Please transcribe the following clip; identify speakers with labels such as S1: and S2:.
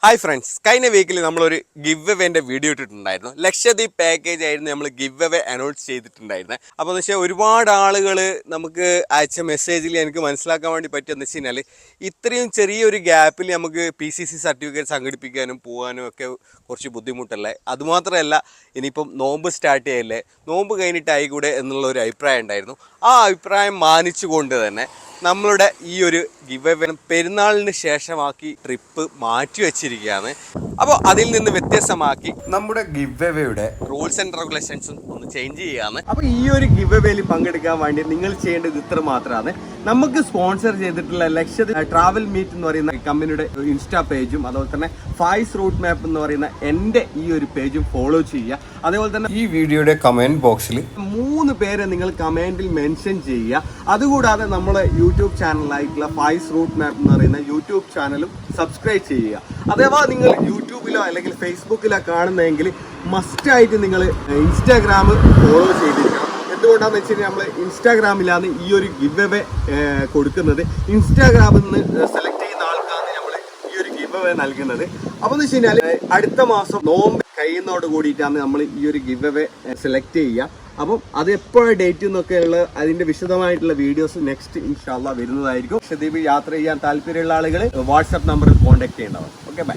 S1: Hi friends, കഴിഞ്ഞ വീക്കിൽ നമ്മളൊരു ഗിവ് എവേൻ്റെ വീഡിയോ ഇട്ടിട്ടുണ്ടായിരുന്നു. ലക്ഷദ്വീപ് പാക്കേജ് ആയിരുന്നു നമ്മൾ ഗിവ് എവേ അനൗൺസ് ചെയ്തിട്ടുണ്ടായിരുന്നത്. അപ്പോൾ എന്ന് വെച്ചാൽ ഒരുപാട് ആളുകൾ നമുക്ക് അയച്ച മെസ്സേജിൽ എനിക്ക് മനസ്സിലാക്കാൻ വേണ്ടി പറ്റുമെന്ന് വെച്ച് കഴിഞ്ഞാൽ ഇത്രയും ചെറിയൊരു ഗ്യാപ്പിൽ നമുക്ക് PCC സർട്ടിഫിക്കറ്റ് സംഘടിപ്പിക്കാനും പോകാനും ഒക്കെ കുറച്ച് ബുദ്ധിമുട്ടല്ലേ. അതുമാത്രമല്ല, ഇനിയിപ്പം നോമ്പ് സ്റ്റാർട്ട് ചെയ്യല്ലേ, നോമ്പ് കഴിഞ്ഞിട്ടായിക്കൂടെ എന്നുള്ള ഒരു അഭിപ്രായം ഉണ്ടായിരുന്നു. ആ അഭിപ്രായം മാനിച്ചുകൊണ്ട് തന്നെ നമ്മളുടെ ഈ ഒരു ഗിവ് എവേ പെരുന്നാളിന് ശേഷമാക്കി ട്രിപ്പ് മാറ്റി വെച്ചിരിക്കുകയാണ്. അപ്പോൾ അതിൽ നിന്ന് വ്യത്യസ്തമാക്കി നമ്മുടെ ഗിവ് എവേയുടെ റൂൾസ് ആൻഡ് റെഗുലേഷൻസും ഒന്ന് ചേഞ്ച് ചെയ്യുകയാണ്. അപ്പോൾ ഈ ഒരു ഗിവ് എവേയിൽ പങ്കെടുക്കാൻ വേണ്ടി നിങ്ങൾ ചെയ്യേണ്ടത് ഇത്ര മാത്രമാണ്. നമുക്ക് സ്പോൺസർ ചെയ്തിട്ടുള്ള ലക്ഷദ്വീപ് ട്രാവൽ മീറ്റ് എന്ന് പറയുന്ന കമ്പനിയുടെ ഇൻസ്റ്റാ പേജും അതുപോലെ തന്നെ ഫായ്സ് റൂട്ട് മാപ്പ് എന്ന് പറയുന്ന എൻ്റെ ഈ ഒരു പേജും ഫോളോ ചെയ്യുക. അതേപോലെ തന്നെ ഈ വീഡിയോയുടെ കമൻറ്റ് ബോക്സിൽ 3 പേരെ നിങ്ങൾ കമൻറ്റിൽ മെൻഷൻ ചെയ്യുക. അതുകൂടാതെ നമ്മുടെ യൂട്യൂബ് ചാനലായിട്ടുള്ള ഫായ്സ് റൂട്ട് മാപ്പ് എന്ന് പറയുന്ന യൂട്യൂബ് ചാനലും സബ്സ്ക്രൈബ് ചെയ്യുക. അഥവാ നിങ്ങൾ യൂട്യൂബിലോ അല്ലെങ്കിൽ ഫേസ്ബുക്കിലോ കാണുന്നതെങ്കിൽ മസ്റ്റായിട്ട് നിങ്ങൾ ഇൻസ്റ്റാഗ്രാം ഫോളോ ചെയ്തിരിക്കണം. എന്തുകൊണ്ടാണെന്ന് വെച്ച് കഴിഞ്ഞാൽ നമ്മൾ ഇൻസ്റ്റാഗ്രാമിലാണ് ഈ ഒരു ഗിവ് എവേ കൊടുക്കുന്നത്. ഇൻസ്റ്റാഗ്രാമിൽ നിന്ന് സെലക്ട് ചെയ്യുന്ന ആൾക്കാണ് നമ്മൾ ഈ ഒരു ഗിവ് എവേ നൽകുന്നത്. അപ്പോൾ എന്ന് വെച്ച് കഴിഞ്ഞാൽ അടുത്ത മാസം നോമ്പ് കഴിയുന്നതോട് കൂടിയിട്ടാണ് നമ്മൾ ഈ ഒരു ഗിവ് എവേ സെലക്ട് ചെയ്യുക. അപ്പം അത് എപ്പോഴാണ് ഡേറ്റ് എന്നൊക്കെയുള്ള അതിന്റെ വിശദമായിട്ടുള്ള വീഡിയോസ് നെക്സ്റ്റ് ഇൻഷാ അല്ലാഹ് വരുന്നതായിരിക്കും. ലക്ഷദ്വീപ് യാത്ര ചെയ്യാൻ താല്പര്യമുള്ള ആളുകൾ വാട്സാപ്പ് നമ്പറിൽ കോൺടാക്ട് ചെയ്യേണ്ടതാണ്. Okay, by.